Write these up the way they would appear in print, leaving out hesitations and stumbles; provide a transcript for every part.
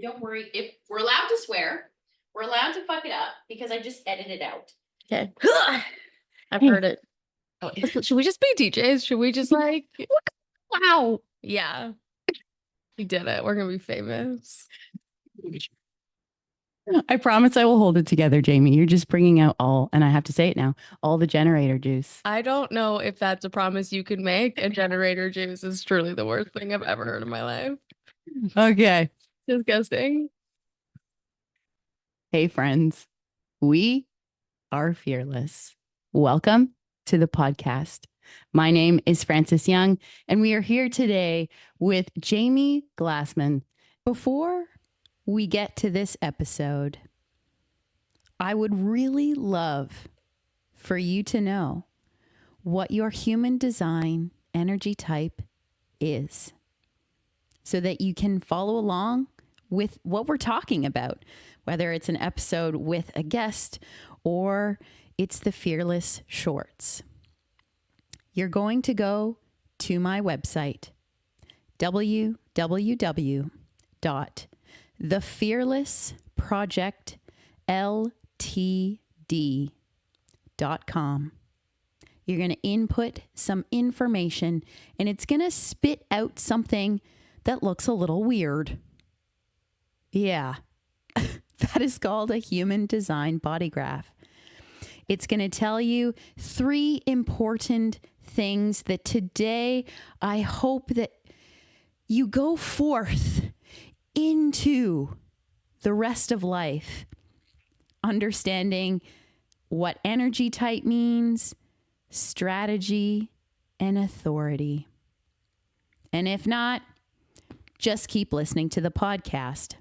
Don't worry. If we're allowed to swear, we're allowed to fuck it up because I just edited it out. Okay. I've heard it. Oh, should we just be DJs? Should we just like, wow. Yeah. We did it. We're going to be famous. I promise I will hold it together, Jaime. You're just bringing out and I have to say it now, all the generator juice. I don't know if that's a promise you can make. And generator juice is truly the worst thing I've ever heard in my life. Okay. Disgusting. Hey, friends. We are fearless. Welcome to the podcast. My name is Frances Young, and we are here today with Jaime Glassman. Before we get to this episode, I would really love for you to know what your human design energy type is so that you can follow along with what we're talking about, whether it's an episode with a guest or it's the Fearless Shorts. You're going to go to my website, www.thefearlessprojectltd.com. You're going to input some information and it's going to spit out something that looks a little weird. Yeah, that is called a human design body graph. It's going to tell you 3 important things that today I hope that you go forth into the rest of life, understanding what energy type means, strategy, and authority. And if not, just keep listening to the podcast.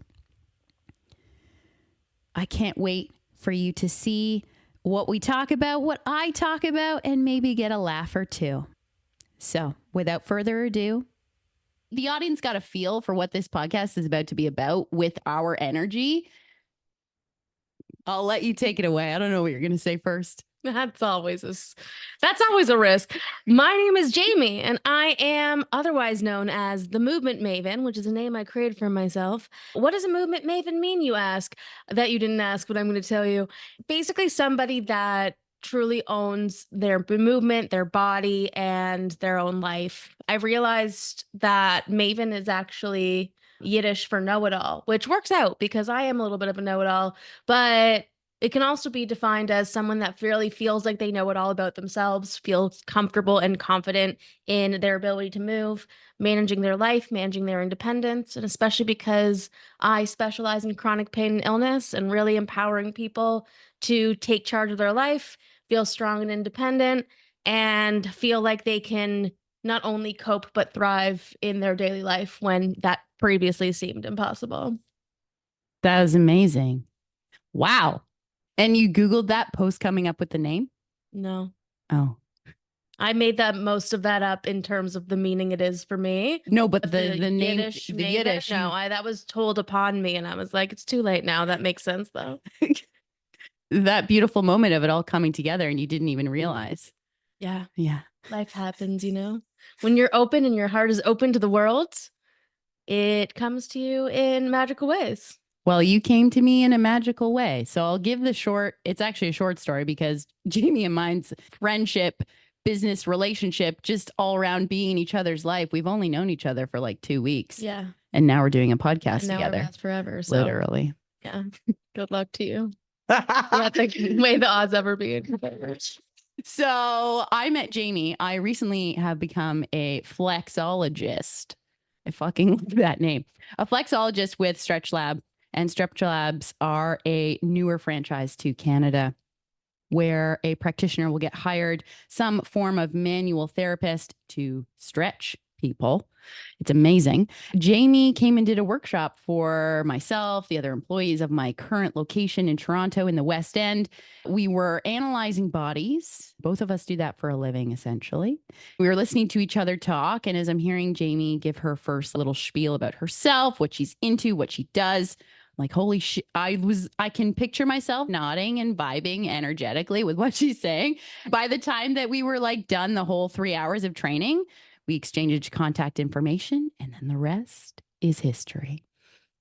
I can't wait for you to see what we talk about, what I talk about, and maybe get a laugh or two. So without further ado, the audience got a feel for what this podcast is about to be about with our energy. I'll let you take it away. I don't know what you're going to say first. That's always a risk. My name is Jaime, and I am otherwise known as the Movement Maven, which is a name I created for myself. What does a Movement Maven mean, you ask? That you didn't ask, but I'm going to tell you. Basically, somebody that truly owns their movement, their body, and their own life. I realized that Maven is actually Yiddish for know-it-all, which works out because I am a little bit of a know-it-all, but it can also be defined as someone that really feels like they know it all about themselves, feels comfortable and confident in their ability to move, managing their life, managing their independence, and especially because I specialize in chronic pain and illness and really empowering people to take charge of their life, feel strong and independent, and feel like they can not only cope but thrive in their daily life when that previously seemed impossible. That was amazing. Wow. And you Googled that post coming up with the name? No. Oh. I made most of that up in terms of the meaning it is for me. No, but the name, Yiddish, the Yiddish. No, that was told upon me and I was like, it's too late now. That makes sense though. That beautiful moment of it all coming together and you didn't even realize. Yeah. Yeah. Life happens, you know. When you're open and your heart is open to the world, it comes to you in magical ways. Well, you came to me in a magical way. So I'll give it's actually a short story because Jaime and mine's friendship, business relationship, just all around being in each other's life. We've only known each other for like 2 weeks. Yeah. And now we're doing a podcast and now together. We're best forever. So. Literally. Yeah. Good luck to you. That's the way the odds ever be. So I met Jaime. I recently have become a flexologist. I fucking love that name. A flexologist with Stretch Lab. And Stretch Labs are a newer franchise to Canada where a practitioner will get hired, some form of manual therapist to stretch people. It's amazing. Jaime came and did a workshop for myself, the other employees of my current location in Toronto in the West End. We were analyzing bodies. Both of us do that for a living, essentially. We were listening to each other talk. And as I'm hearing Jaime give her first little spiel about herself, what she's into, what she does, like, holy shit, I can picture myself nodding and vibing energetically with what she's saying. By the time that we were like done the whole 3 hours of training, we exchanged contact information and then the rest is history.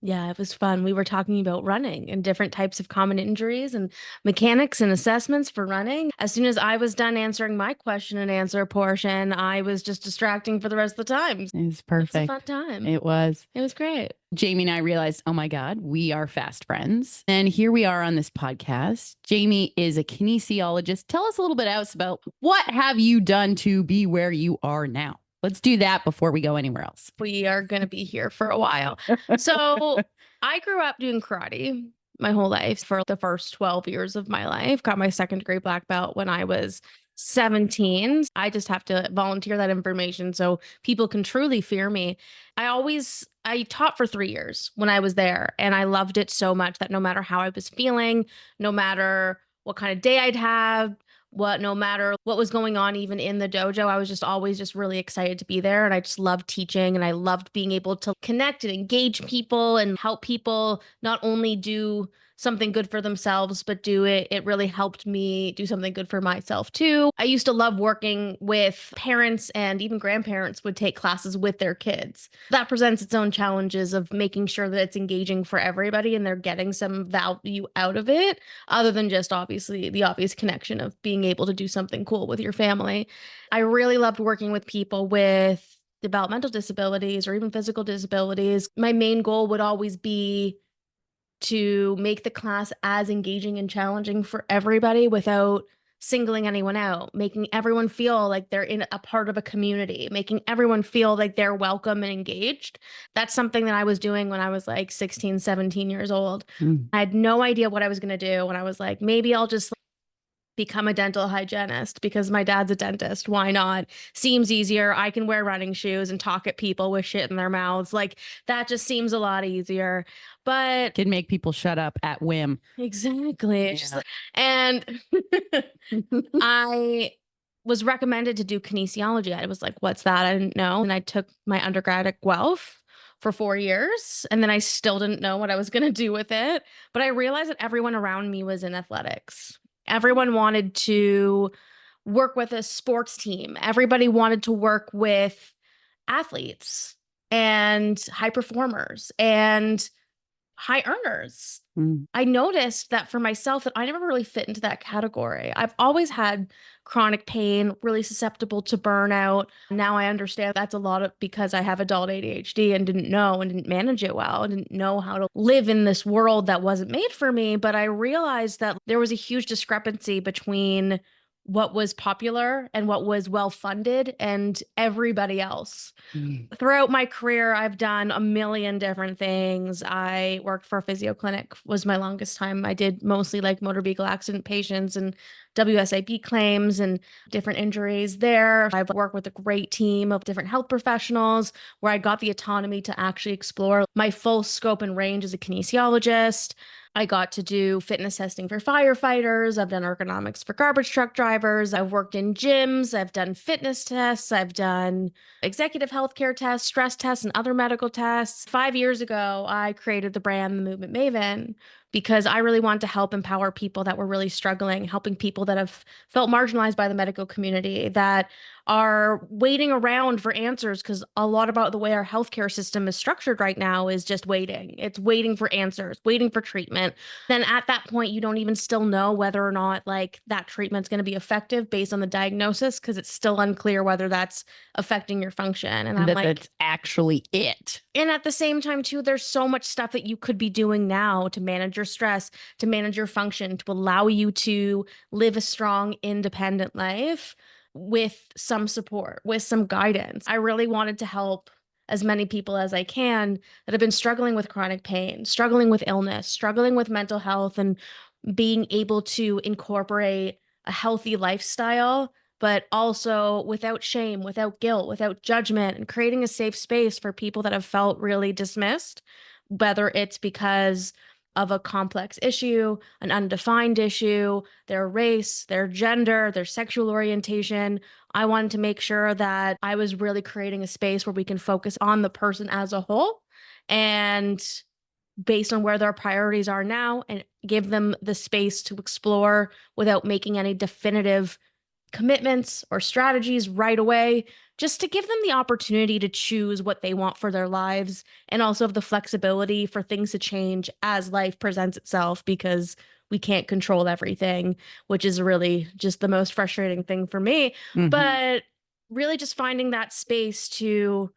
Yeah, it was fun. We were talking about running and different types of common injuries and mechanics and assessments for running. As soon as I was done answering my question and answer portion, I was just distracting for the rest of the time. It was It's a perfect. fun time. It was. It was great. Jamie and I realized, oh my God, we are fast friends. And here we are on this podcast. Jamie is a kinesiologist. Tell us a little bit else about what have you done to be where you are now? Let's do that before we go anywhere else. We are going to be here for a while. So I grew up doing karate my whole life for the first 12 years of my life. Got my second degree black belt when I was 17. I just have to volunteer that information so people can truly fear me. I taught for 3 years when I was there, and I loved it so much that no matter how I was feeling, no matter what kind of day I'd have, no matter what was going on, even in the dojo, I was just always just really excited to be there. And I just loved teaching, and I loved being able to connect and engage people and help people not only do something good for themselves, but it really helped me do something good for myself too. I used to love working with parents, and even grandparents would take classes with their kids. That presents its own challenges of making sure that it's engaging for everybody and they're getting some value out of it, other than just obviously the obvious connection of being able to do something cool with your family. I really loved working with people with developmental disabilities or even physical disabilities. My main goal would always be to make the class as engaging and challenging for everybody without singling anyone out, making everyone feel like they're in a part of a community, making everyone feel like they're welcome and engaged. That's something that I was doing when I was like 16, 17 years old. I had no idea what I was going to do. And I was like, maybe I'll just become a dental hygienist because my dad's a dentist. Why not? Seems easier. I can wear running shoes and talk at people with shit in their mouths. Like that just seems a lot easier. But Can make people shut up at whim. exactly. It's just Yeah. like- and I was recommended to do kinesiology. I was like, what's that? I didn't know. And I took my undergrad at Guelph for 4 years. And then I still didn't know what I was going to do with it. But I realized that everyone around me was in athletics. Everyone wanted to work with a sports team. Everybody wanted to work with athletes and high performers and high earners. I noticed that for myself that I never really fit into that category. I've always had chronic pain, really susceptible to burnout. Now I understand that's a lot of because I have adult ADHD and didn't know and didn't manage it well and didn't know how to live in this world that wasn't made for me. But I realized that there was a huge discrepancy between what was popular and what was well funded and everybody else. Throughout my career, I've done a million different things. I worked for a physio clinic was my longest time. I did mostly like motor vehicle accident patients and WSIB claims and different injuries there. I've worked with a great team of different health professionals where I got the autonomy to actually explore my full scope and range as a kinesiologist. I got to do fitness testing for firefighters. I've done ergonomics for garbage truck drivers. I've worked in gyms. I've done fitness tests. I've done executive healthcare tests, stress tests, and other medical tests. 5 years ago, I created the brand, the Movement Maven, because I really wanted to help empower people that were really struggling, helping people that have felt marginalized by the medical community, that are waiting around for answers, because a lot about the way our healthcare system is structured right now is just waiting. It's waiting for answers, waiting for treatment. Then at that point, you don't even still know whether or not like that treatment's going to be effective based on the diagnosis, because it's still unclear whether that's affecting your function. And I'm like, that's actually it. and at the same time, too, there's so much stuff that you could be doing now to manage your stress, to manage your function, to allow you to live a strong, independent life with some support, with some guidance. I really wanted to help as many people as I can that have been struggling with chronic pain, struggling with illness, struggling with mental health, and being able to incorporate a healthy lifestyle, but also without shame, without guilt, without judgment, and creating a safe space for people that have felt really dismissed, whether it's because of a complex issue, an undefined issue, their race, their gender, their sexual orientation. I wanted to make sure that I was really creating a space where we can focus on the person as a whole and based on where their priorities are now and give them the space to explore without making any definitive commitments or strategies right away, just to give them the opportunity to choose what they want for their lives, and also have the flexibility for things to change as life presents itself, because we can't control everything, which is really just the most frustrating thing for me. Mhm. But really just finding that space to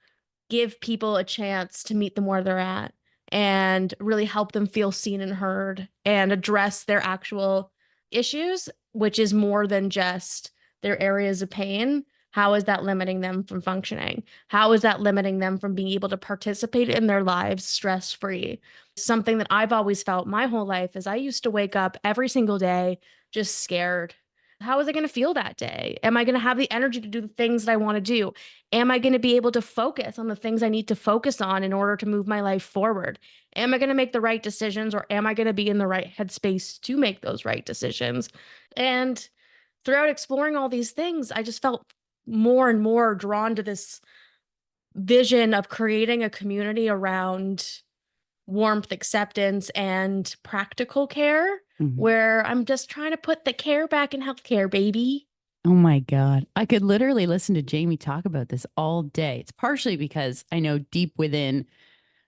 give people a chance to meet them where they're at and really help them feel seen and heard and address their actual issues, which is more than just their areas of pain. How is that limiting them from functioning? How is that limiting them from being able to participate in their lives stress-free? Something that I've always felt my whole life is I used to wake up every single day just scared. How is I going to feel that day? Am I going to have the energy to do the things that I want to do? Am I going to be able to focus on the things I need to focus on in order to move my life forward? Am I going to make the right decisions, or am I going to be in the right headspace to make those right decisions? And throughout exploring all these things, I just felt more and more drawn to this vision of creating a community around warmth, acceptance, and practical care, Mhm. where I'm just trying to put the care back in healthcare, baby. Oh my God. I could literally listen to Jaime talk about this all day. It's partially because I know deep within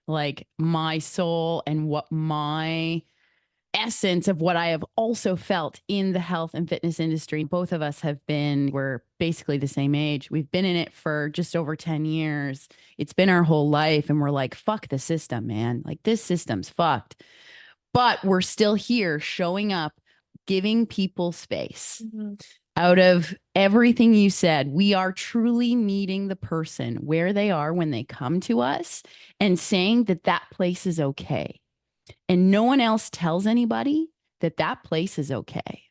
like my soul and what my essence of what I have also felt in the health and fitness industry. Both of us we're basically the same age. We've been in it for just over 10 years. It's been our whole life. And we're like, fuck the system, man. Like this system's fucked. But we're still here showing up, giving people space. Out of everything you said, we are truly meeting the person where they are when they come to us and saying that that place is okay. And no one else tells anybody that that place is okay,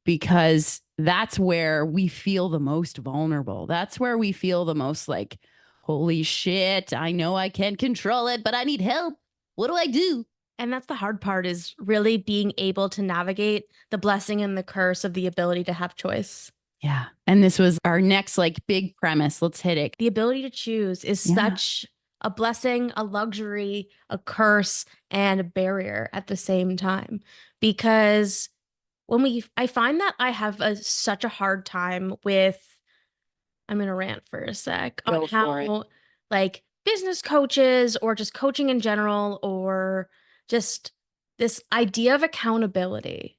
because that's where we feel the most vulnerable. That's where we feel the most like, holy shit, I know I can't control it, but I need help. What do I do? And that's the hard part, is really being able to navigate the blessing and the curse of the ability to have choice. Yeah. And this was our next like big premise. Let's hit it. The ability to choose is such a blessing, a luxury, a curse, and a barrier at the same time. Because I find that I have such a hard time with, I'm going to rant for a sec Go on for how like business coaches or just coaching in general, or just this idea of accountability.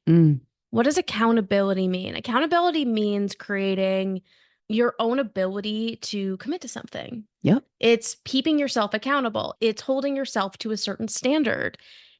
What does accountability mean? Accountability means creating your own ability to commit to something. Yep. It's keeping yourself accountable. It's holding yourself to a certain standard.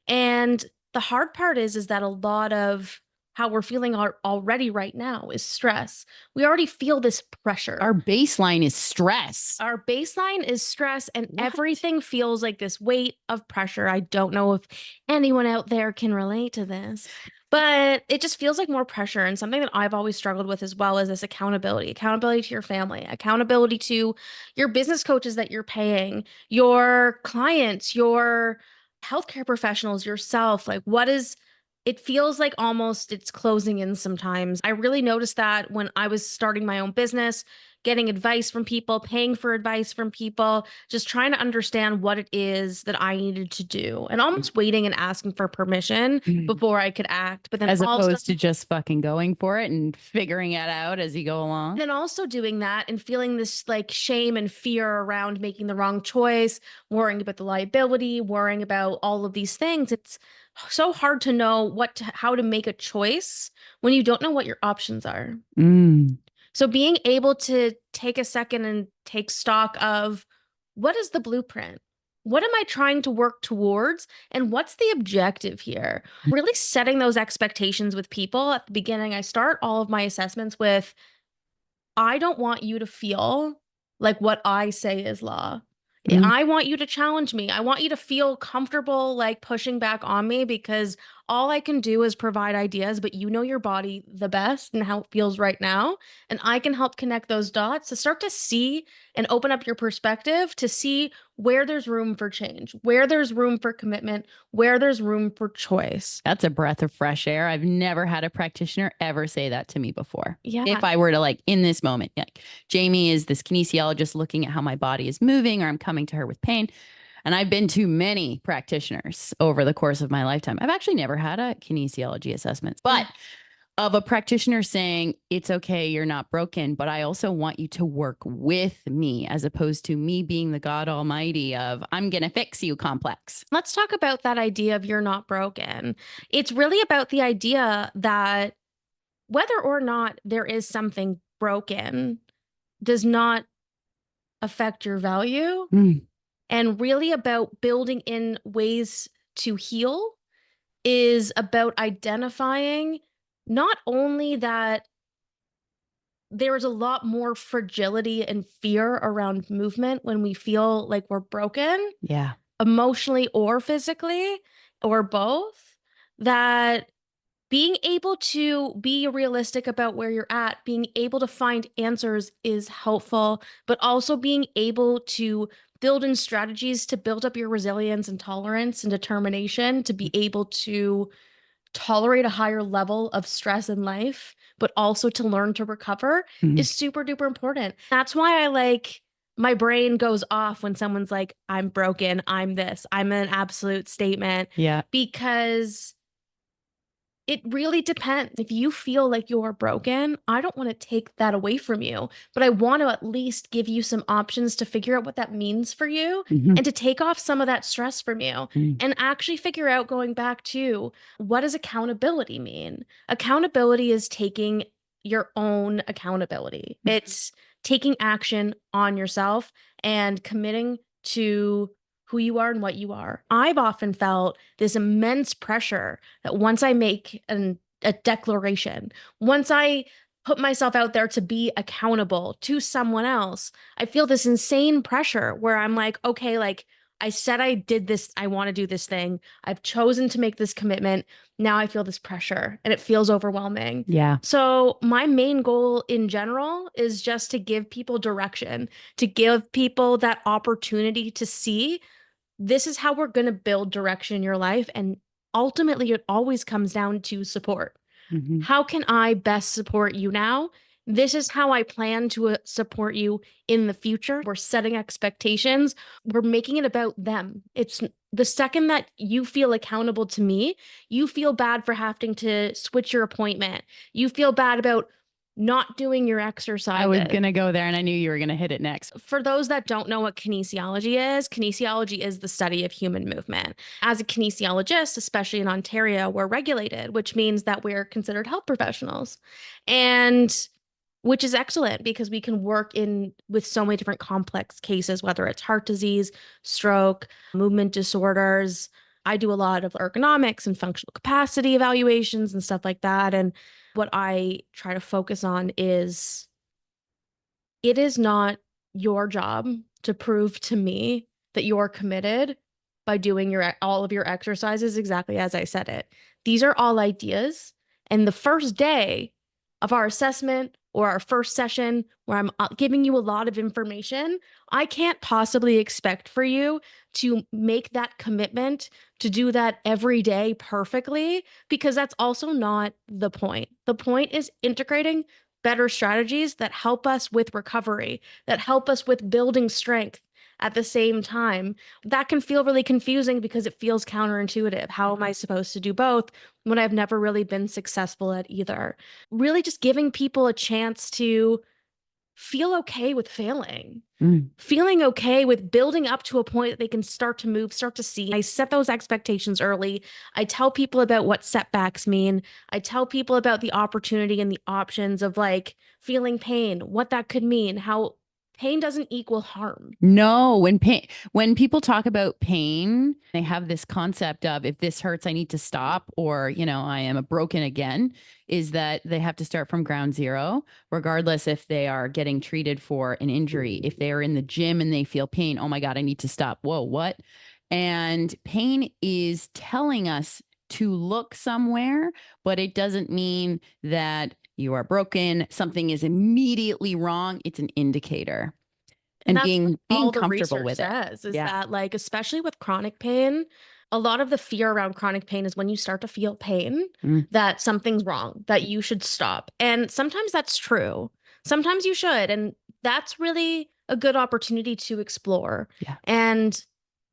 And the hard part is that a lot of how we're feeling already right now is stress. We already feel this pressure. Our baseline is stress. Our baseline is stress, and What? everything feels like this weight of pressure. I don't know if anyone out there can relate to this, but it just feels like more pressure. And something that I've always struggled with as well is this accountability to your family, accountability to your business coaches that you're paying, your clients, your healthcare professionals, yourself. Like, it feels like almost it's closing in sometimes. I really noticed that when I was starting my own business, getting advice from people, paying for advice from people, just trying to understand what it is that I needed to do, and almost waiting and asking for permission before I could act. But then As also, opposed to just fucking going for it and figuring it out as you go along. then also doing that and feeling this like shame and fear around making the wrong choice, worrying about the liability, worrying about all of these things. It's so hard to know how to make a choice when you don't know what your options are. So being able to take a second and take stock of, what is the blueprint? What am I trying to work towards? And what's the objective here? Really setting those expectations with people at the beginning. I start all of my assessments with, I don't want you to feel like what I say is law. I want you to challenge me. I want you to feel comfortable like pushing back on me, because all I can do is provide ideas, but you know your body the best and how it feels right now. And I can help connect those dots to start to see and open up your perspective to see where there's room for change, where there's room for commitment, where there's room for choice. That's a breath of fresh air. I've never had a practitioner ever say that to me before. Yeah. If I were to like in this moment, like Jaime is this kinesiologist looking at how my body is moving, or I'm coming to her with pain. And I've been to many practitioners over the course of my lifetime. I've actually never had a kinesiology assessment, but of a practitioner saying, it's okay, you're not broken, but I also want you to work with me, as opposed to me being the God Almighty of I'm going to fix you complex. Let's talk about that idea of you're not broken. It's really about the idea that whether or not there is something broken does not affect your value, and really about building in ways to heal is about identifying not only that there is a lot more fragility and fear around movement when we feel like we're broken, Yeah. emotionally or physically, or both, that being able to be realistic about where you're at, being able to find answers is helpful, but also being able to build in strategies to build up your resilience and tolerance and determination to be able to tolerate a higher level of stress in life, but also to learn to recover is super duper important. That's why my brain goes off when someone's like, I'm broken, I'm this, I'm an absolute statement. Yeah. Because it really depends. If you feel like you're broken, I don't want to take that away from you, but I want to at least give you some options to figure out what that means for you and to take off some of that stress from you and actually figure out, going back to, what does accountability mean? Accountability is taking your own accountability. It's taking action on yourself and committing to who you are and what you are. I've often felt this immense pressure that once I make a declaration, once I put myself out there to be accountable to someone else, I feel this insane pressure where I'm like, okay, like I said I did this, I want to do this thing. I've chosen to make this commitment. Now I feel this pressure and it feels overwhelming. Yeah. So my main goal in general is just to give people direction, to give people that opportunity to see this is how we're going to build direction in your life. And ultimately, it always comes down to support. How can I best support you now? This is how I plan to support you in the future. We're setting expectations. We're making it about them. It's the second that you feel accountable to me, you feel bad for having to switch your appointment. You feel bad about not doing your exercise. I was going to go there and I knew you were going to hit it next. For those that don't know what kinesiology is the study of human movement. As a kinesiologist, especially in Ontario, we're regulated, which means that we're considered health professionals. And which is excellent because we can work with so many different complex cases, whether it's heart disease, stroke, movement disorders. I do a lot of ergonomics and functional capacity evaluations and stuff like that. And what I try to focus on is, it is not your job to prove to me that you're committed by doing all of your exercises exactly as I said it. These are all ideas. And the first day of our assessment or our first session where I'm giving you a lot of information, I can't possibly expect for you to make that commitment to do that every day perfectly, because that's also not the point. The point is integrating better strategies that help us with recovery, that help us with building strength at the same time. That can feel really confusing because it feels counterintuitive. How am I supposed to do both when I've never really been successful at either? Really just giving people a chance to feel okay with failing, feeling okay with building up to a point that they can start to move, start to see. I set those expectations early. I tell people about what setbacks mean. I tell people about the opportunity and the options of like feeling pain, what that could mean, how pain doesn't equal harm. No, when people talk about pain, they have this concept of, if this hurts, I need to stop, or, I am a broken again, is that they have to start from ground zero, regardless if they are getting treated for an injury. If they are in the gym and they feel pain, oh my God, I need to stop. Whoa, what? And pain is telling us to look somewhere, but it doesn't mean that you are broken. Something is immediately wrong. It's an indicator. And being comfortable with it. Is that, like, especially with chronic pain, a lot of the fear around chronic pain is when you start to feel pain, that something's wrong, that you should stop. And sometimes that's true. Sometimes you should. And that's really a good opportunity to explore. Yeah. And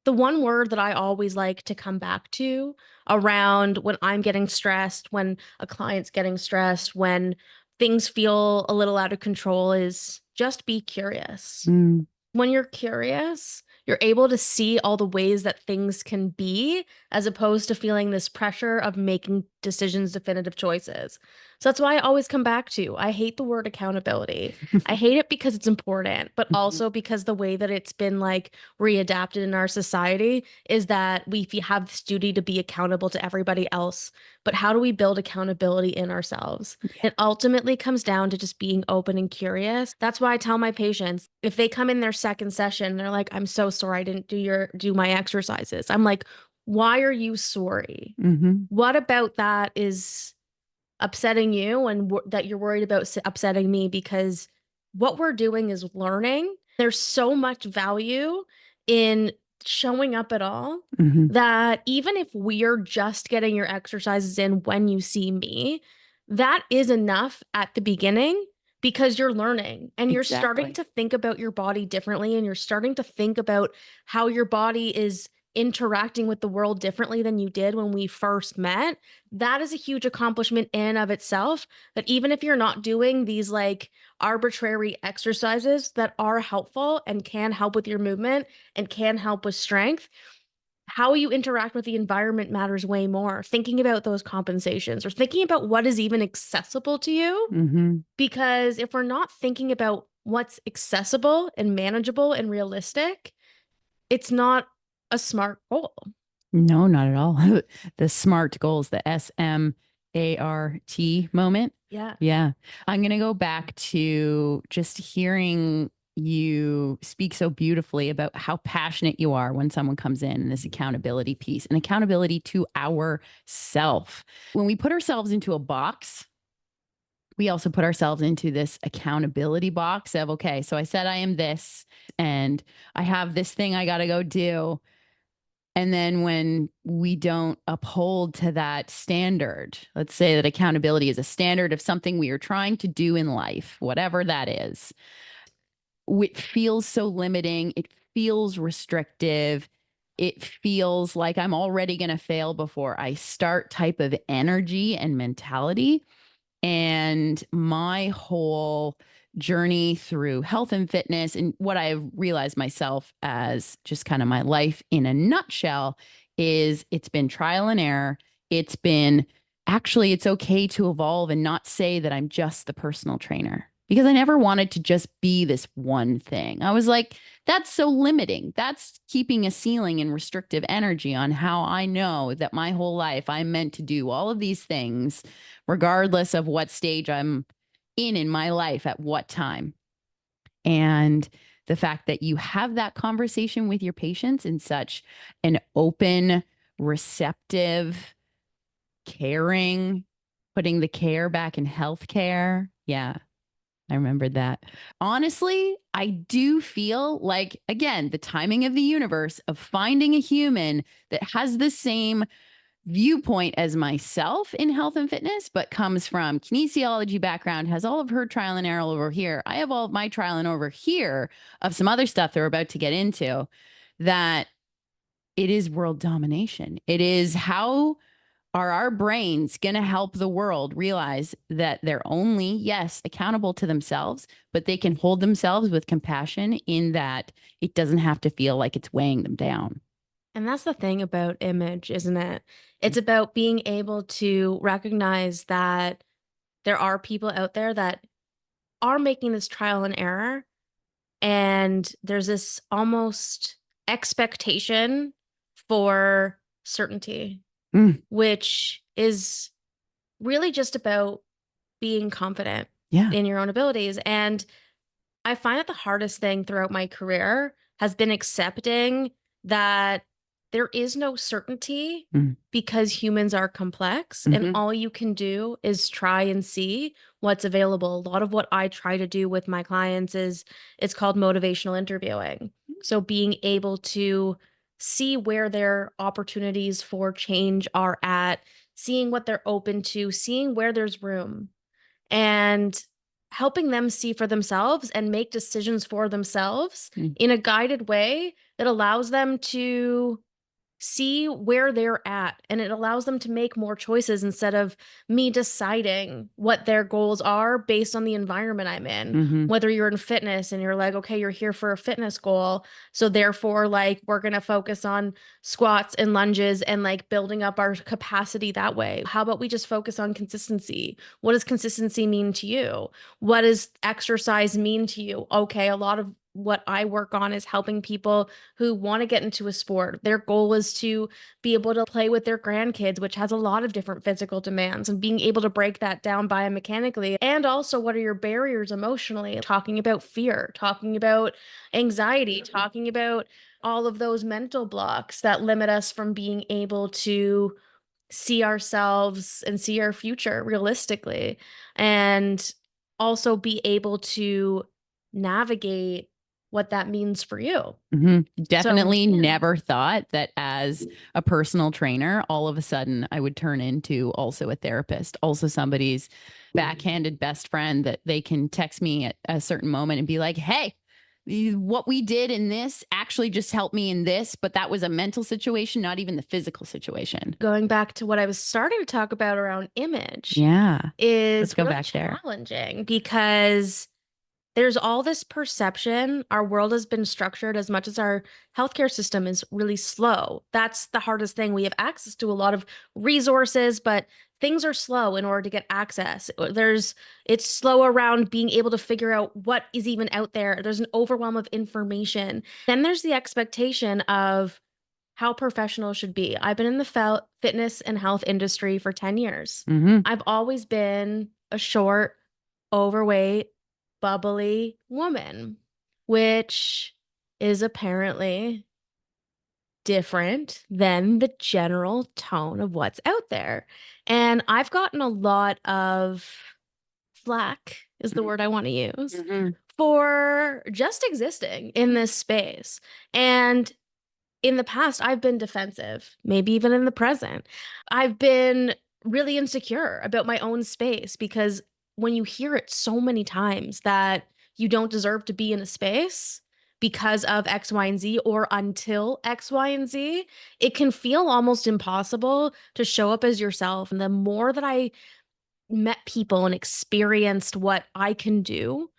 The one word that I always like to come back to around when I'm getting stressed, when a client's getting stressed, when things feel a little out of control is just be curious. Mm. When you're curious, you're able to see all the ways that things can be, as opposed to feeling this pressure of making decisions, definitive choices. So that's why I always come back to, I hate the word accountability. I hate it because it's important, but also because the way that it's been like readapted in our society is that we have this duty to be accountable to everybody else. But how do we build accountability in ourselves? Yeah. It ultimately comes down to just being open and curious. That's why I tell my patients, if they come in their second session, they're like, I'm so sorry I didn't do my exercises. I'm like, why are you sorry? Mhm. What about that is upsetting you and that you're worried about upsetting me? Because what we're doing is learning. There's so much value in showing up at all Mhm. that even if we're just getting your exercises in when you see me, that is enough at the beginning because you're learning and you're starting Exactly. to think about your body differently and you're starting to think about how your body is interacting with the world differently than you did when we first met. That is a huge accomplishment in and of itself, that even if you're not doing these like arbitrary exercises that are helpful and can help with your movement and can help with strength, how you interact with the environment matters way more. Thinking about those compensations or thinking about what is even accessible to you. Mhm. Because if we're not thinking about what's accessible and manageable and realistic, it's not a smart goal. No, not at all. The SMART goals, the SMART moment. Yeah. Yeah. I'm going to go back to just hearing you speak so beautifully about how passionate you are when someone comes in and this accountability piece and accountability to ourself. When we put ourselves into a box, we also put ourselves into this accountability box of, okay, so I said I am this and I have this thing I got to go do. And then when we don't uphold to that standard, let's say that accountability is a standard of something we are trying to do in life, whatever that is, it feels so limiting. It feels restrictive. It feels like I'm already going to fail before I start type of energy and mentality. And my whole journey through health and fitness and what I've realized myself as just kind of my life in a nutshell is it's been trial and error. It's been actually, it's okay to evolve and not say that I'm just the personal trainer because I never wanted to just be this one thing. I was like, that's so limiting. That's keeping a ceiling and restrictive energy on how I know that my whole life I'm meant to do all of these things regardless of what stage I'm in my life at what time. And the fact that you have that conversation with your patients in such an open, receptive, caring, putting the care back in healthcare. Yeah, I remembered that. Honestly, I do feel like, again, the timing of the universe of finding a human that has the same viewpoint as myself in health and fitness, but comes from kinesiology background, has all of her trial and error over here. I have all of my trial and over here of some other stuff that we're about to get into, that it is world domination. It is how are our brains going to help the world realize that they're only, yes, accountable to themselves, but they can hold themselves with compassion in that it doesn't have to feel like it's weighing them down. And that's the thing about image, isn't it? It's about being able to recognize that there are people out there that are making this trial and error. And there's this almost expectation for certainty, Mm, which is really just about being confident yeah. in your own abilities. And I find that the hardest thing throughout my career has been accepting that there is no certainty Mm. because humans are complex and Mhm. all you can do is try and see what's available. A lot of what I try to do with my clients is it's called motivational interviewing. So being able to see where their opportunities for change are at, seeing what they're open to, seeing where there's room. And helping them see for themselves and make decisions for themselves Mm. in a guided way that allows them to see where they're at, and it allows them to make more choices instead of me deciding what their goals are based on the environment I'm in. Mhm. Whether you're in fitness and you're like, okay, you're here for a fitness goal, so therefore like we're going to focus on squats and lunges and like building up our capacity that way. How about we just focus on consistency? What does consistency mean to you? What does exercise mean to you? Okay, a lot of what I work on is helping people who want to get into a sport. Their goal is to be able to play with their grandkids, which has a lot of different physical demands, and being able to break that down biomechanically. And also, what are your barriers emotionally? Talking about fear, talking about anxiety, talking about all of those mental blocks that limit us from being able to see ourselves and see our future realistically, and also be able to navigate what that means for you. Mhm. Definitely yeah. never thought that as a personal trainer, all of a sudden I would turn into also a therapist, also somebody's backhanded best friend that they can text me at a certain moment and be like, hey, what we did in this actually just helped me in this, but that was a mental situation, not even the physical situation. Going back to what I was starting to talk about around image Yeah. is Let's go really back there. challenging because there's all this perception. Our world has been structured as much as our healthcare system is really slow. That's the hardest thing. We have access to a lot of resources, but things are slow in order to get access. It's slow around being able to figure out what is even out there. There's an overwhelm of information. Then there's the expectation of how professional should be. I've been in the fitness and health industry for 10 years. Mhm. I've always been a short, overweight, bubbly woman, which is apparently different than the general tone of what's out there. And I've gotten a lot of flack, is the word I want to use, Mhm. for just existing in this space. And in the past, I've been defensive, maybe even in the present. I've been really insecure about my own space because when you hear it so many times that you don't deserve to be in a space because of X, Y, and Z, or until X, Y, and Z, it can feel almost impossible to show up as yourself. And the more that I met people and experienced what I can do,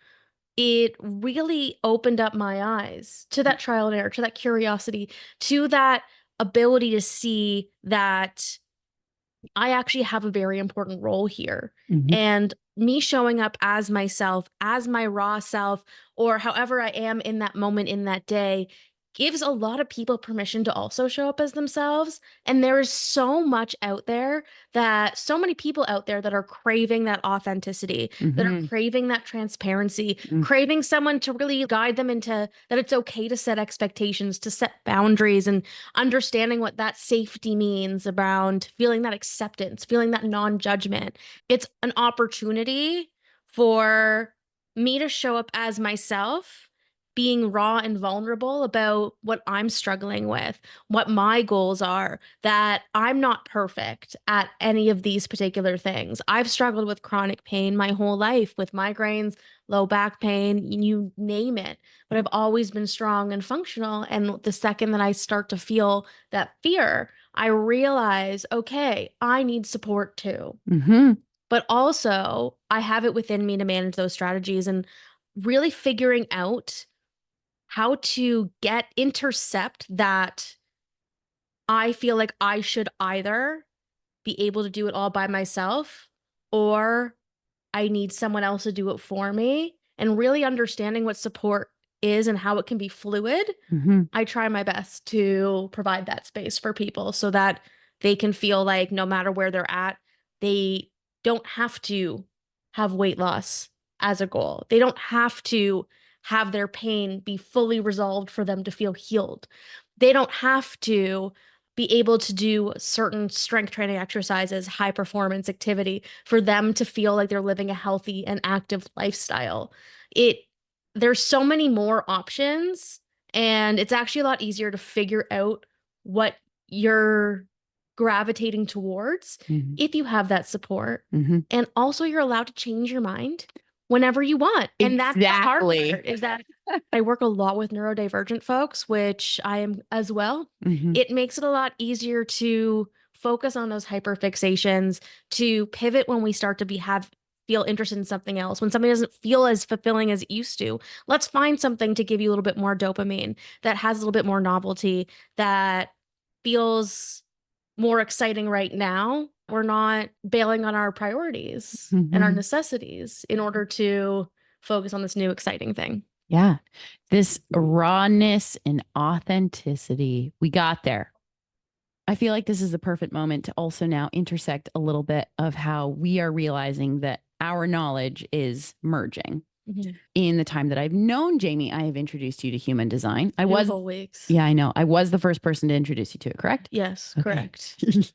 it really opened up my eyes to that trial and error, to that curiosity, to that ability to see that I actually have a very important role here. Mhm. And me showing up as myself, as my raw self, or however I am in that moment, in that day, gives a lot of people permission to also show up as themselves. And there is so much out there, that so many people out there that are craving that authenticity, that are Mhm. craving that transparency, Mm. craving someone to really guide them into that it's okay to set expectations, to set boundaries, and understanding what that safety means around feeling that acceptance, feeling that non-judgment. It's an opportunity for me to show up as myself, being raw and vulnerable about what I'm struggling with, what my goals are, that I'm not perfect at any of these particular things. I've struggled with chronic pain my whole life, with migraines, low back pain, you name it. But I've always been strong and functional. And the second that I start to feel that fear, I realize, okay, I need support too. Mhm. But also, I have it within me to manage those strategies, and really figuring out how to intercept that I feel like I should either be able to do it all by myself, or I need someone else to do it for me, and really understanding what support is and how it can be fluid. Mhm. I try my best to provide that space for people so that they can feel like no matter where they're at, they don't have to have weight loss as a goal. They don't have to have their pain be fully resolved for them to feel healed. They don't have to be able to do certain strength training exercises, high performance activity for them to feel like they're living a healthy and active lifestyle. It There's so many more options, and it's actually a lot easier to figure out what you're gravitating towards Mhm. if you have that support. Mhm. And also, you're allowed to change your mind whenever you want. And that's the hard Exactly. part, is that I work a lot with neurodivergent folks, which I am as well. Mhm. It makes it a lot easier to focus on those hyperfixations, to pivot when we start to feel interested in something else, when something doesn't feel as fulfilling as it used to. Let's find something to give you a little bit more dopamine, that has a little bit more novelty, that feels more exciting right now. We're not bailing on our priorities and our Mhm. necessities in order to focus on this new exciting thing. Yeah. This rawness and authenticity. We got there. I feel like this is the perfect moment to also now intersect a little bit of how we are realizing that our knowledge is merging. In the time that I've known Jaime, I have introduced you to human design. I was, whole weeks. yeah, I know. I was the first person to introduce you to it, correct? Yes, Okay. correct.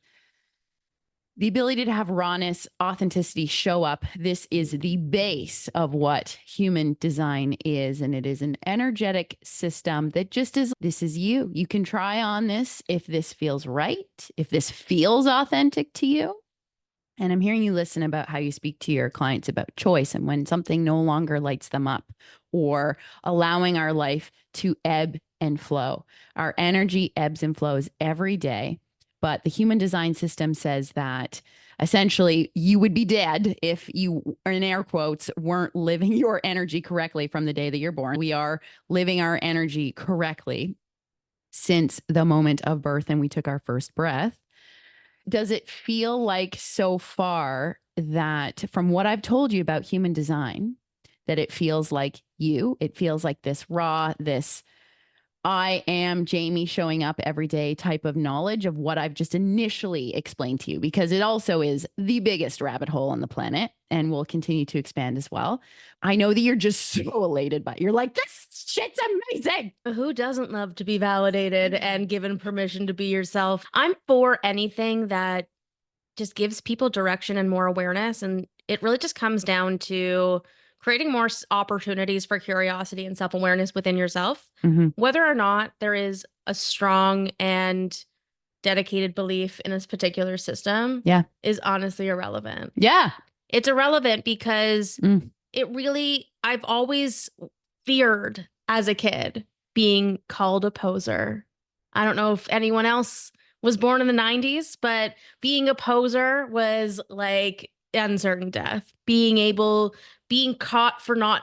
The ability to have rawness, authenticity show up. This is the base of what human design is. And it is an energetic system that just is, this is you. You can try on this if this feels right, if this feels authentic to you. And I'm hearing you listen about how you speak to your clients about choice and when something no longer lights them up, or allowing our life to ebb and flow. Our energy ebbs and flows every day. But the human design system says that essentially you would be dead if you, in air quotes, weren't living your energy correctly from the day that you're born. We are living our energy correctly since the moment of birth and we took our first breath. Does it feel like so far that from what I've told you about human design, that it feels like you, it feels like this raw, this I am Jaime showing up every day type of knowledge of what I've just initially explained to you, because it also is the biggest rabbit hole on the planet and will continue to expand as well. I know that you're just so elated by it. You're like, this shit's amazing. Who doesn't love to be validated and given permission to be yourself? I'm for anything that just gives people direction and more awareness. And it really just comes down to creating more opportunities for curiosity and self-awareness within yourself. Whether or not there is a strong and dedicated belief in this particular system is honestly irrelevant. Yeah. It's irrelevant because it really, I've always feared as a kid being called a poser. I don't know if anyone else was born in the 90s, but being a poser was like uncertain death. Being caught for not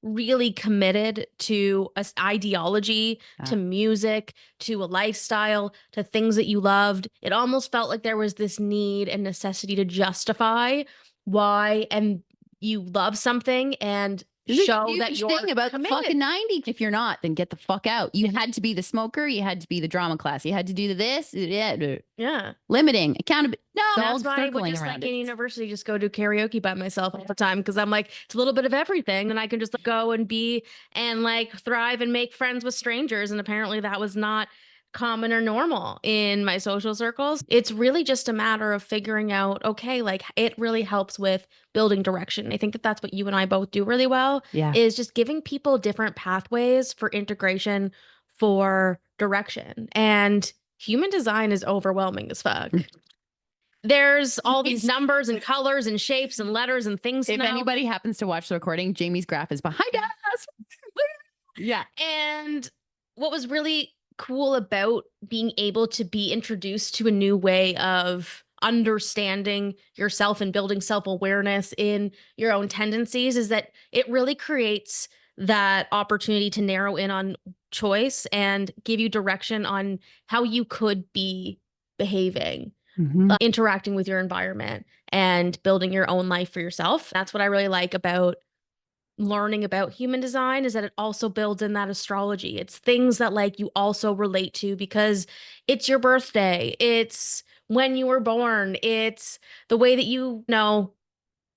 really committed to an ideology, to music, to a lifestyle, to things that you loved. It almost felt like there was this need and necessity to justify why and you love something and show that you're thing about committed. the fucking 90s. If you're not, then get the fuck out. You had to be the smoker. You had to be the drama class. You had to do this. Yeah. Limiting, accountability. No, that's why I would just like in university just go do karaoke by myself all the time, because I'm like, it's a little bit of everything, and I can just go and be and like thrive and make friends with strangers. And apparently that was not common or normal in my social circles. It's really just a matter of figuring out, okay, like it really helps with building direction. I think that that's what you and I both do really well, is just giving people different pathways for integration, for direction. And human design is overwhelming as fuck. There's all these numbers and colors and shapes and letters and things. If anybody happens to watch the recording, Jamie's graph is behind us. Yeah. And what was really cool about being able to be introduced to a new way of understanding yourself and building self-awareness in your own tendencies is that it really creates that opportunity to narrow in on choice and give you direction on how you could be behaving, interacting with your environment, and building your own life for yourself. That's what I really like about learning about human design, is that it also builds in that astrology. It's things that like you also relate to because it's your birthday. It's when you were born. It's the way that you know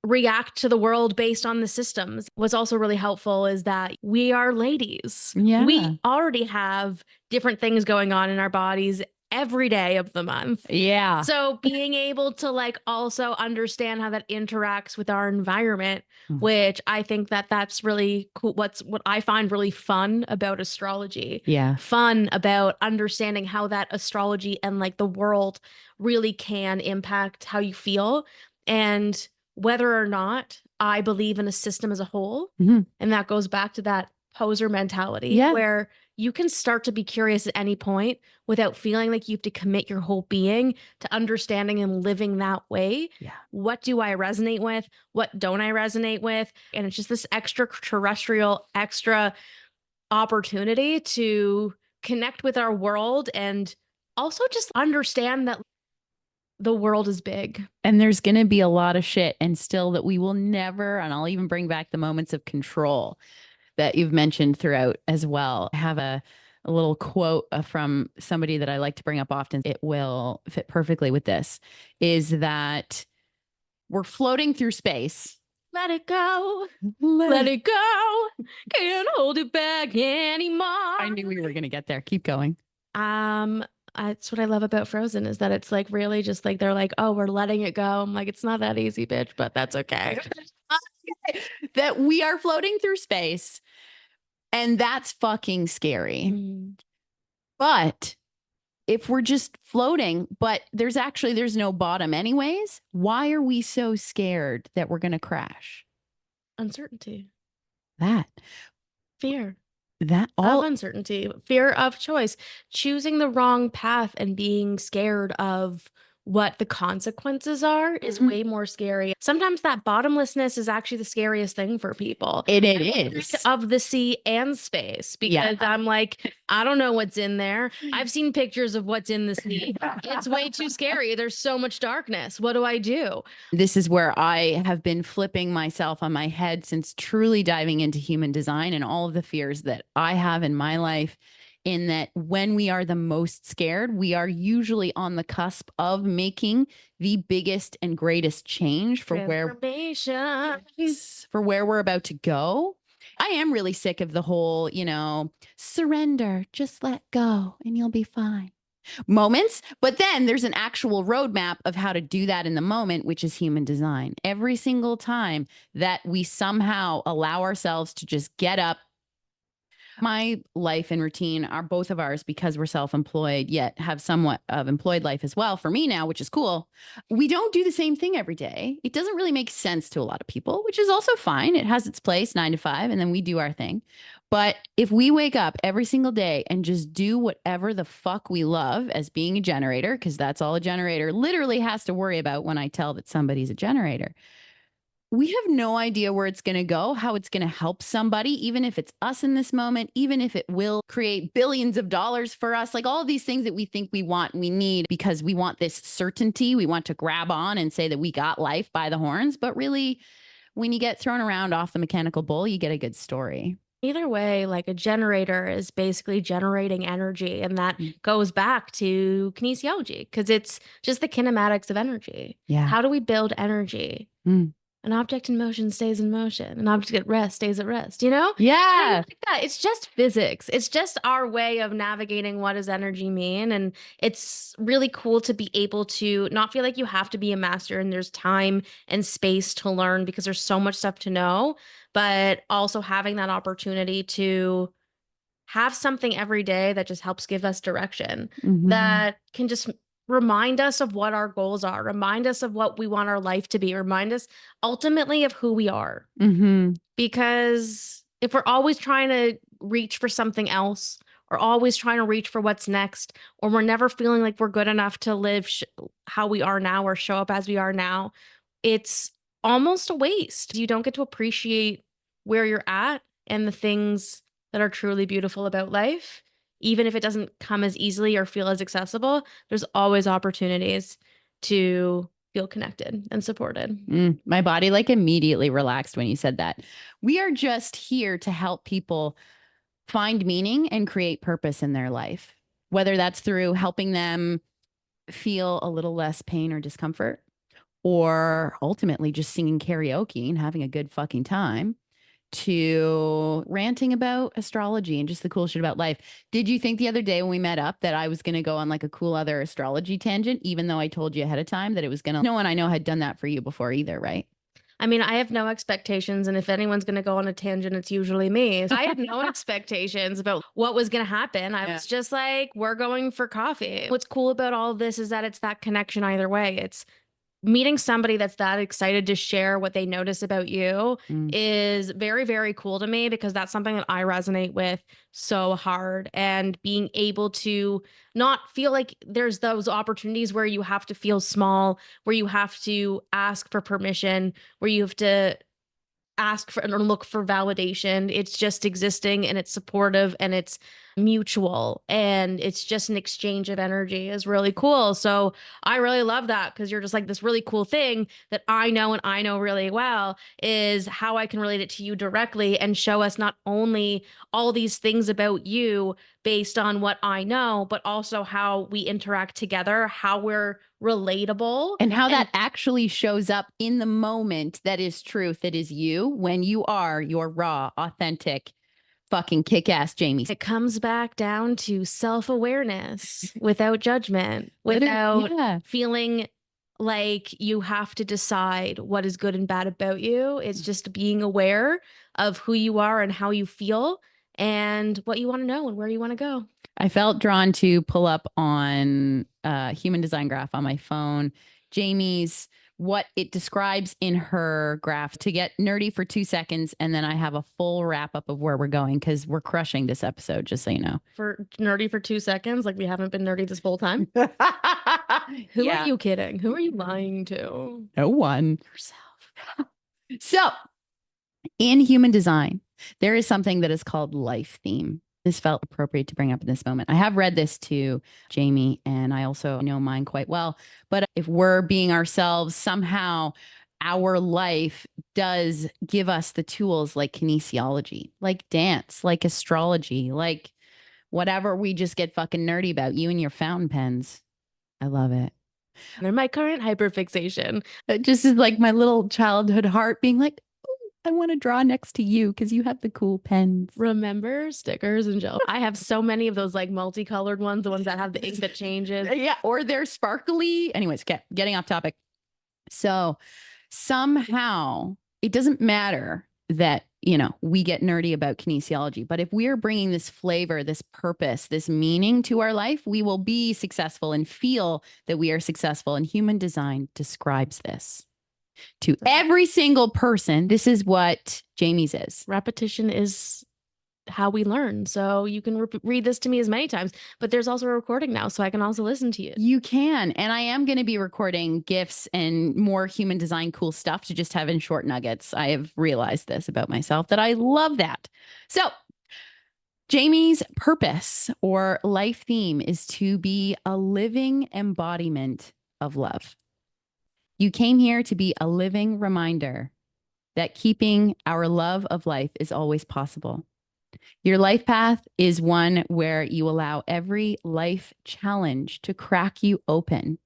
react to the world based on the systems. What's also really helpful is that we are ladies. Yeah. We already have different things going on in our bodies every day of the month. Yeah. So being able to like also understand how that interacts with our environment, which I think that that's really cool. What I find really fun about astrology. Yeah. Fun about understanding how that astrology and like the world really can impact how you feel. And whether or not I believe in a system as a whole. Mhm. And that goes back to that poser mentality Yeah. where you can start to be curious at any point without feeling like you have to commit your whole being to understanding and living that way. Yeah. What do I resonate with? What don't I resonate with? And it's just this extraterrestrial, extra opportunity to connect with our world and also just understand that the world is big. And there's going to be a lot of shit, and still that we will never, and I'll even bring back the moments of control that you've mentioned throughout as well. I have a little quote from somebody that I like to bring up often. It will fit perfectly with this, is that we're floating through space. Let it go. Let it go. Can't hold it back anymore. I knew we were going to get there. Keep going. That's what I love about Frozen is that it's like really just like they're like, oh, we're letting it go. I'm like, it's not that easy, bitch, but that's okay. That we are floating through space, and that's fucking scary. Mm. But if we're just floating, but there's no bottom anyways, why are we so scared that we're going to crash? Uncertainty, fear All of uncertainty, fear of choice, choosing the wrong path and being scared of what the consequences are is way more scary. Sometimes that bottomlessness is actually the scariest thing for people. it I'm is. afraid of the sea and space because I'm like, I don't know what's in there. I've seen pictures of what's in the sea. It's way too scary. There's so much darkness. What do I do? This is where I have been flipping myself on my head since truly diving into human design and all of the fears that I have in my life. In that when we are the most scared, we are usually on the cusp of making the biggest and greatest change for where we're about to go. I am really sick of the whole, surrender, just let go and you'll be fine moments. But then there's an actual roadmap of how to do that in the moment, which is human design. Every single time that we somehow allow ourselves to just get up. My life and routine are both of ours because we're self-employed, yet have somewhat of employed life as well for me now, which is cool. We don't do the same thing every day. It doesn't really make sense to a lot of people, which is also fine. It has its place 9 to 5, and then we do our thing. But if we wake up every single day and just do whatever the fuck we love as being a generator, because that's all a generator literally has to worry about when I tell that somebody's a generator. We have no idea where it's going to go, how it's going to help somebody, even if it's us in this moment, even if it will create billions of dollars for us, like all of these things that we think we want and we need because we want this certainty. We want to grab on and say that we got life by the horns. But really, when you get thrown around off the mechanical bull, you get a good story. Either way, like a generator is basically generating energy. And that goes back to kinesiology because it's just the kinematics of energy. Yeah. How do we build energy? An object in motion stays in motion. An object at rest stays at rest, Yeah. Like that. It's just physics. It's just our way of navigating what does energy mean. And it's really cool to be able to not feel like you have to be a master and there's time and space to learn because there's so much stuff to know, but also having that opportunity to have something every day that just helps give us direction, that can just remind us of what our goals are, remind us of what we want our life to be, remind us ultimately of who we are. Because if we're always trying to reach for something else or always trying to reach for what's next, or we're never feeling like we're good enough to live how we are now or show up as we are now, it's almost a waste. You don't get to appreciate where you're at and the things that are truly beautiful about life. Even if it doesn't come as easily or feel as accessible, there's always opportunities to feel connected and supported. My body immediately relaxed when you said that. We are just here to help people find meaning and create purpose in their life, whether that's through helping them feel a little less pain or discomfort, or ultimately just singing karaoke and having a good fucking time, to ranting about astrology and just the cool shit about life. Did you think the other day when we met up that I was going to go on a cool other astrology tangent, even though I told you ahead of time that it was going to? No one I know had done that for you before either, right? I mean, I have no expectations. And if anyone's going to go on a tangent, it's usually me. So I had no expectations about what was going to happen. I was just like, we're going for coffee. What's cool about all of this is that it's that connection either way. It's meeting somebody that's that excited to share what they notice about you Mm. is very, very cool to me, because that's something that I resonate with so hard. And being able to not feel like there's those opportunities where you have to feel small, where you have to ask for permission, where you have to ask for and look for validation. It's just existing, and it's supportive, and it's mutual, and it's just an exchange of energy is really cool. So I really love that, because you're just like this really cool thing that I know, and I know really well, is how I can relate it to you directly and show us not only all these things about you based on what I know, but also how we interact together, how we're relatable. And how that actually shows up in the moment that is truth, that is you, when you are your raw, authentic, fucking kick-ass Jaime. It comes back down to self-awareness without judgment, without Yeah. feeling like you have to decide what is good and bad about you. It's just being aware of who you are and how you feel and what you want to know and where you want to go. I felt drawn to pull up on Human Design Graph on my phone, Jamie's, what it describes in her graph, to get nerdy for 2 seconds. And then I have a full wrap up of where we're going, because we're crushing this episode, just so you know. For nerdy for 2 seconds, like we haven't been nerdy this whole time. Who Yeah. are you kidding? Who are you lying to? No one. Yourself. So, in human design, there is something that is called life theme. This felt appropriate to bring up in this moment. I have read this to Jaime, and I also know mine quite well. But if we're being ourselves, somehow our life does give us the tools like kinesiology, like dance, like astrology, like whatever we just get fucking nerdy about. You and your fountain pens. I love it. They're my current hyperfixation. It just is like my little childhood heart being like, I want to draw next to you because you have the cool pens. Remember stickers and gel? I have so many of those like multicolored ones, the ones that have the ink that changes. Yeah, or they're sparkly. Anyways, getting off topic. So somehow it doesn't matter that, we get nerdy about kinesiology, but if we're bringing this flavor, this purpose, this meaning to our life, we will be successful and feel that we are successful. And human design describes this. To every single person, this is what Jamie's is. Repetition is how we learn. So you can read this to me as many times, but there's also a recording now, so I can also listen to you. You can. And I am going to be recording GIFs and more human design cool stuff to just have in short nuggets. I have realized this about myself, that I love that. So Jamie's purpose or life theme is to be a living embodiment of love. You came here to be a living reminder that keeping our love of life is always possible. Your life path is one where you allow every life challenge to crack you open,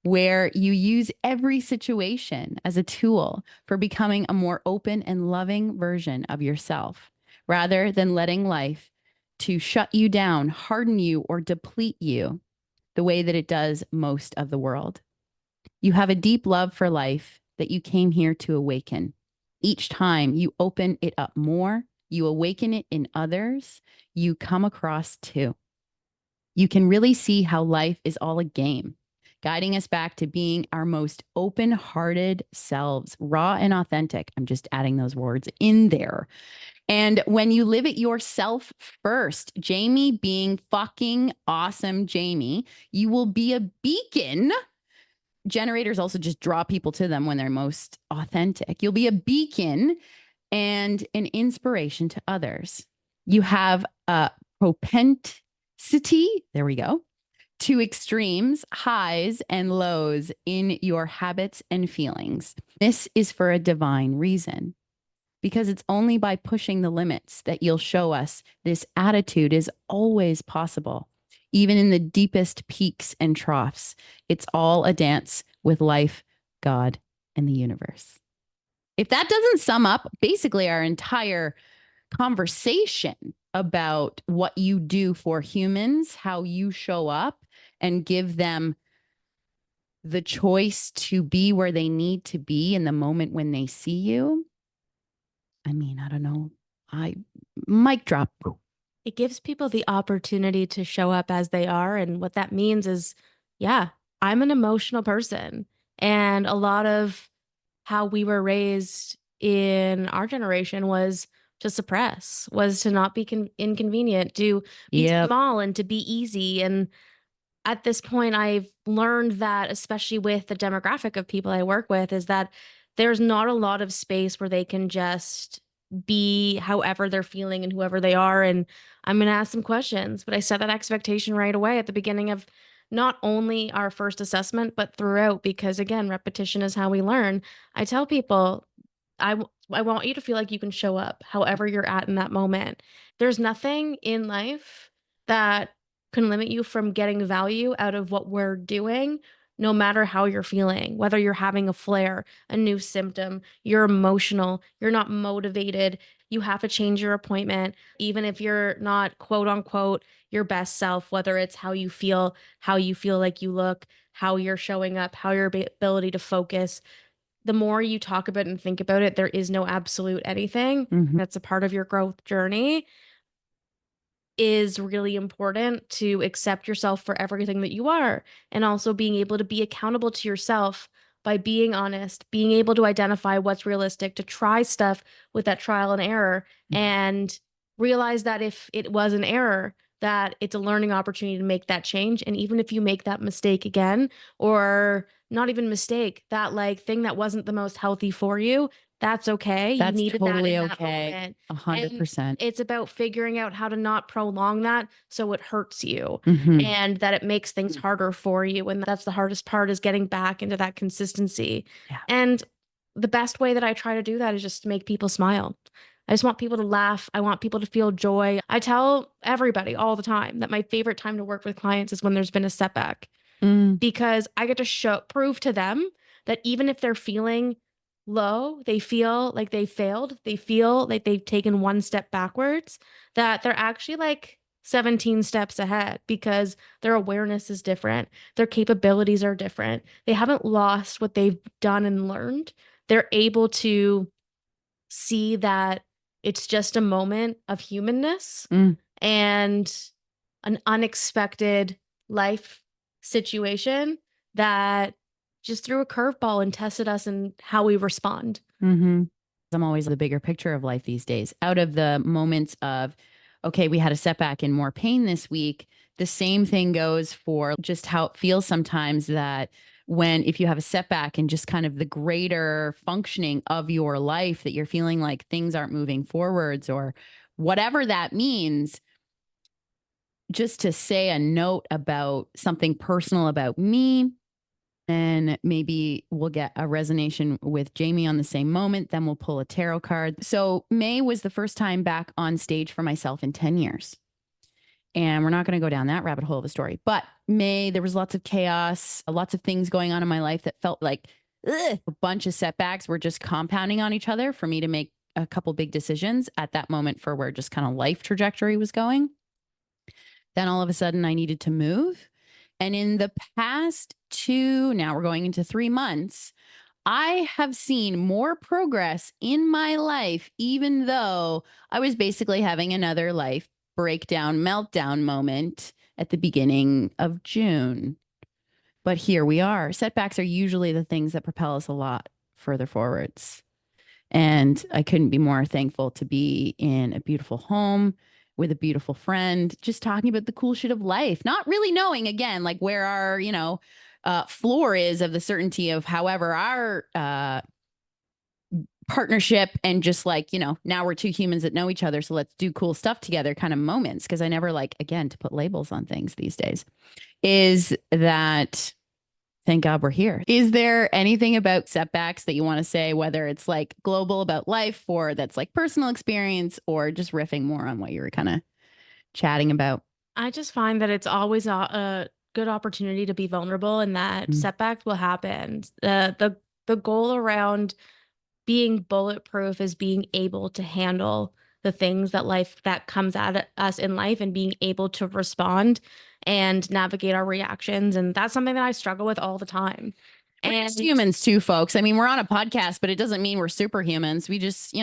where you use every situation as a tool for becoming a more open and loving version of yourself, rather than letting life to shut you down, harden you, or deplete you the way that it does most of the world. You have a deep love for life that you came here to awaken. Each time you open it up more, you awaken it in others, you come across too. You can really see how life is all a game, guiding us back to being our most open-hearted selves, raw and authentic. I'm just adding those words in there. And when you live it yourself first, Jaime being fucking awesome, Jaime, you will be a beacon. Generators also just draw people to them when they're most authentic. You'll be a beacon and an inspiration to others. You have a propensity, there we go, to extremes, highs and lows in your habits and feelings. This is for a divine reason, because it's only by pushing the limits that you'll show us this attitude is always possible. Even in the deepest peaks and troughs, it's all a dance with life, God, and the universe. If that doesn't sum up basically our entire conversation about what you do for humans, how you show up and give them the choice to be where they need to be in the moment when they see you, I mean, I don't know. Mic drop. It gives people the opportunity to show up as they are. And what that means is, yeah, I'm an emotional person. And a lot of how we were raised in our generation was to suppress, was to not be inconvenient, to be Yep. small and to be easy. And at this point, I've learned that, especially with the demographic of people I work with, is that there's not a lot of space where they can just be however they're feeling and whoever they are. And I'm going to ask some questions, but I set that expectation right away at the beginning of not only our first assessment, but throughout, because again, repetition is how we learn. I tell people, I want you to feel like you can show up however you're at in that moment. There's nothing in life that can limit you from getting value out of what we're doing, no matter how you're feeling, whether you're having a flare, a new symptom, you're emotional, you're not motivated, you have to change your appointment, even if you're not quote unquote your best self, whether it's how you feel like you look, how you're showing up, how your ability to focus. The more you talk about it and think about it, there is no absolute anything. Mhm. That's a part of your growth journey. Is really important to accept yourself for everything that you are, and also being able to be accountable to yourself by being honest, being able to identify what's realistic, to try stuff with that trial and error, and realize that if it was an error, that it's a learning opportunity to make that change. And even if you make that mistake again, or not even mistake, that like thing that wasn't the most healthy for you, that's okay. You That's needed that totally in that okay. moment. 100%. It's about figuring out how to not prolong that so it hurts you, Mhm. and that it makes things harder for you. And that's the hardest part, is getting back into that consistency. Yeah. And the best way that I try to do that is just to make people smile. I just want people to laugh. I want people to feel joy. I tell everybody all the time that my favorite time to work with clients is when there's been a setback, Mm. because I get to prove to them that even if they're feeling low, they feel like they failed, they feel like they've taken one step backwards, that they're actually like 17 steps ahead, because their awareness is different, their capabilities are different. They haven't lost what they've done and learned. They're able to see that it's just a moment of humanness Mm. and an unexpected life situation that just threw a curveball and tested us in how we respond. Mm-hmm. I'm always the bigger picture of life these days. Out of the moments of, okay, we had a setback and more pain this week, the same thing goes for just how it feels sometimes that if you have a setback and just kind of the greater functioning of your life, that you're feeling like things aren't moving forwards or whatever that means, just to say a note about something personal about me. And maybe we'll get a resonation with Jaime on the same moment. Then we'll pull a tarot card. So May was the first time back on stage for myself in 10 years. And we're not going to go down that rabbit hole of a story. But May, there was lots of chaos, lots of things going on in my life that felt like a bunch of setbacks were just compounding on each other for me to make a couple big decisions at that moment for where just kind of life trajectory was going. Then all of a sudden I needed to move. And in the past now we're going into 3 months, I have seen more progress in my life, even though I was basically having another life breakdown, meltdown moment at the beginning of June. But here we are. Setbacks are usually the things that propel us a lot further forwards. And I couldn't be more thankful to be in a beautiful home with a beautiful friend, just talking about the cool shit of life, not really knowing, again, like where our, floor is of the certainty of however our partnership, and just like, now we're two humans that know each other. So let's do cool stuff together kind of moments. Cause I never like, again, to put labels on things these days, is that thank God we're here. Is there anything about setbacks that you want to say, whether it's like global about life or that's like personal experience, or just riffing more on what you were kind of chatting about? I just find that it's always a good opportunity to be vulnerable, and that setbacks will happen. The goal around being bulletproof is being able to handle the things that comes at us in life, and being able to respond and navigate our reactions. And that's something that I struggle with all the time. We're And just humans too, folks. I mean, we're on a podcast, but it doesn't mean we're superhumans. We just,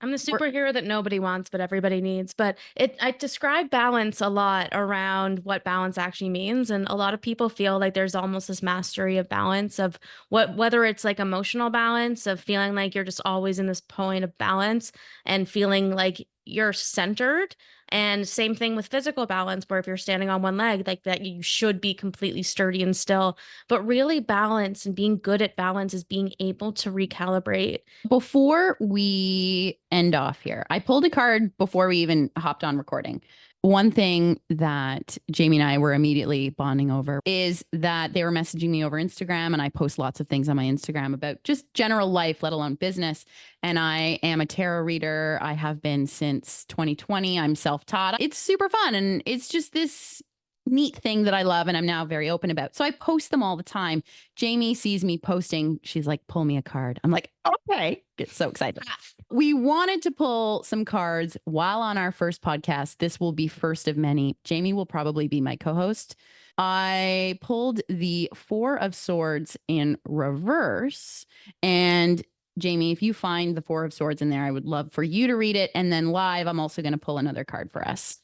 I'm the superhero that nobody wants, but everybody needs. But I describe balance a lot around what balance actually means. And a lot of people feel like there's almost this mastery of balance of whether it's like emotional balance of feeling like you're just always in this point of balance and feeling like you're centered. And same thing with physical balance, where if you're standing on one leg, like that, you should be completely sturdy and still. But really, balance and being good at balance is being able to recalibrate. Before we end off here, I pulled a card before we even hopped on recording. One thing that Jamie and I were immediately bonding over is that they were messaging me over Instagram, and I post lots of things on my Instagram about just general life, let alone business. And I am a tarot reader. I have been since 2020. I'm self-taught. It's super fun. And it's just this neat thing that I love and I'm now very open about. So I post them all the time. Jamie sees me posting. She's like, pull me a card. I'm like, okay. Get so excited. We wanted to pull some cards while on our first podcast. This will be first of many. Jamie will probably be my co-host. I pulled the Four of Swords in reverse. And Jamie, if you find the Four of Swords in there, I would love for you to read it. And then live, I'm also going to pull another card for us.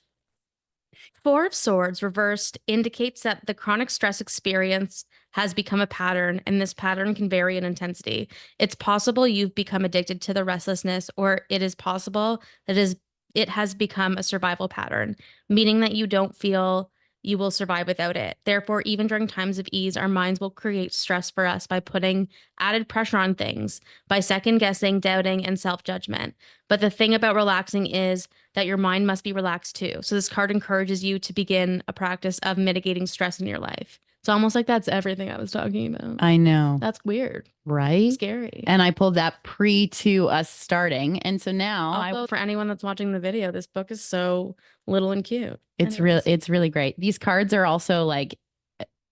Four of Swords reversed indicates that the chronic stress experience has become a pattern, and this pattern can vary in intensity. It's possible you've become addicted to the restlessness, or it is possible that it has become a survival pattern, meaning that you don't feel you will survive without it. Therefore, even during times of ease, our minds will create stress for us by putting added pressure on things, by second guessing, doubting, and self-judgment. But the thing about relaxing is that your mind must be relaxed too. So this card encourages you to begin a practice of mitigating stress in your life. It's almost like that's everything I was talking about. I know. That's weird. Right? Scary. And I pulled that pre to us starting. And so now Although for anyone that's watching the video, this book is so little and cute. it's really great. These cards are also like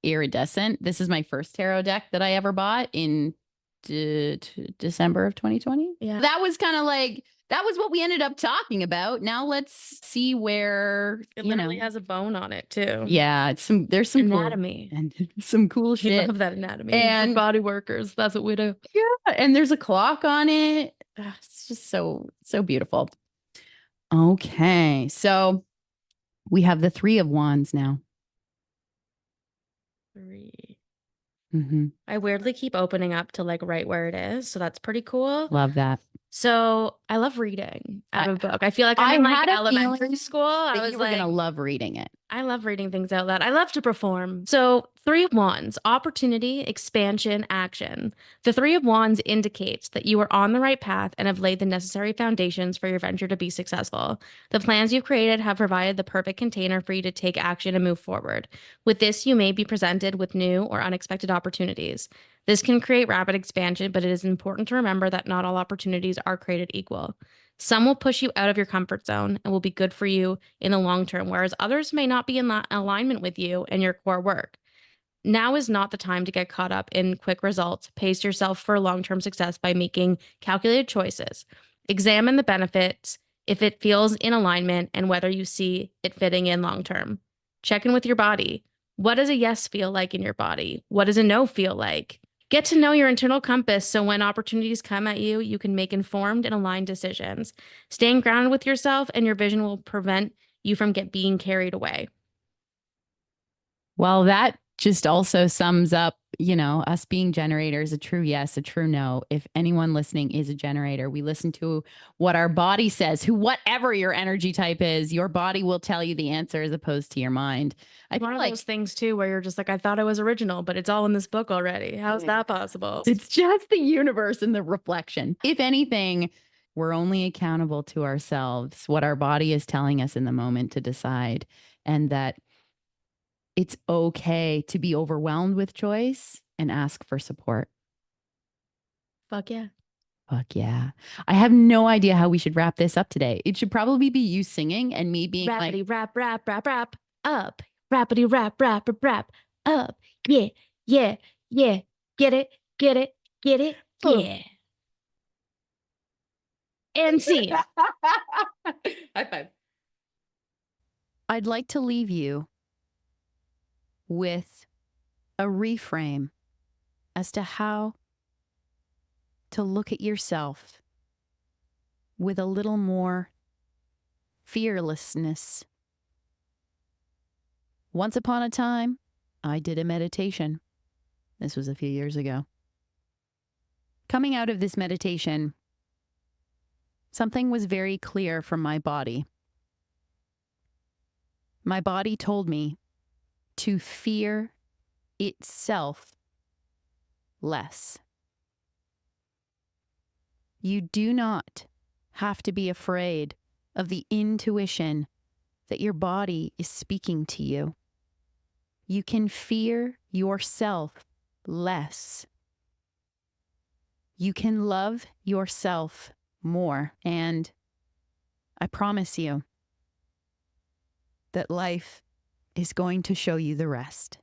iridescent. This is my first tarot deck that I ever bought in December of 2020. Yeah. That was kind of like, that was what we ended up talking about. Now let's see where It literally has a bone on it too. Yeah, there's some anatomy cool, and some cool We shit. love that anatomy. And We're body workers. That's what we do. Yeah, and there's a clock on it. It's just so beautiful. Okay, so we have the Three of Wands now. 3. Mm-hmm. I weirdly keep opening up to like right where it is, so that's pretty cool. Love that. So I love reading out of a book. I feel like I'm in like elementary school. I was like, gonna love reading it. I love reading things out loud. I love to perform. So Three of Wands, opportunity, expansion, action. The Three of Wands indicates that you are on the right path and have laid the necessary foundations for your venture to be successful. The plans you've created have provided the perfect container for you to take action and move forward. With this, you may be presented with new or unexpected opportunities. This can create rapid expansion, but it is important to remember that not all opportunities are created equal. Some will push you out of your comfort zone and will be good for you in the long term, whereas others may not be in alignment with you and your core work. Now is not the time to get caught up in quick results. Pace yourself for long-term success by making calculated choices. Examine the benefits, if it feels in alignment, and whether you see it fitting in long-term. Check in with your body. What does a yes feel like in your body? What does a no feel like? Get to know your internal compass so when opportunities come at you, you can make informed and aligned decisions. Staying grounded with yourself and your vision will prevent you from being carried away. Well, that just also sums up, us being generators, a true yes, a true no. If anyone listening is a generator, we listen to what our body says, whatever your energy type is, your body will tell you the answer as opposed to your mind. It's one of those things too, where you're just like, I thought I was original, but it's all in this book already. How's that possible? It's just the universe and the reflection. If anything, we're only accountable to ourselves, what our body is telling us in the moment to decide, and that it's okay to be overwhelmed with choice and ask for support. Fuck yeah. Fuck yeah. I have no idea how we should wrap this up today. It should probably be you singing and me being Rappity rap, rap, rap, rap, up. Rappity rap, rap, rap, rap, up. Yeah, yeah, yeah. Get it, get it, get it, yeah. And see. High five. I'd like to leave you with a reframe as to how to look at yourself with a little more fearlessness. Once upon a time, I did a meditation. This was a few years ago. Coming out of this meditation, something was very clear from my body. My body told me to fear itself less. You do not have to be afraid of the intuition that your body is speaking to you. You can fear yourself less. You can love yourself more. And I promise you that life is going to show you the rest.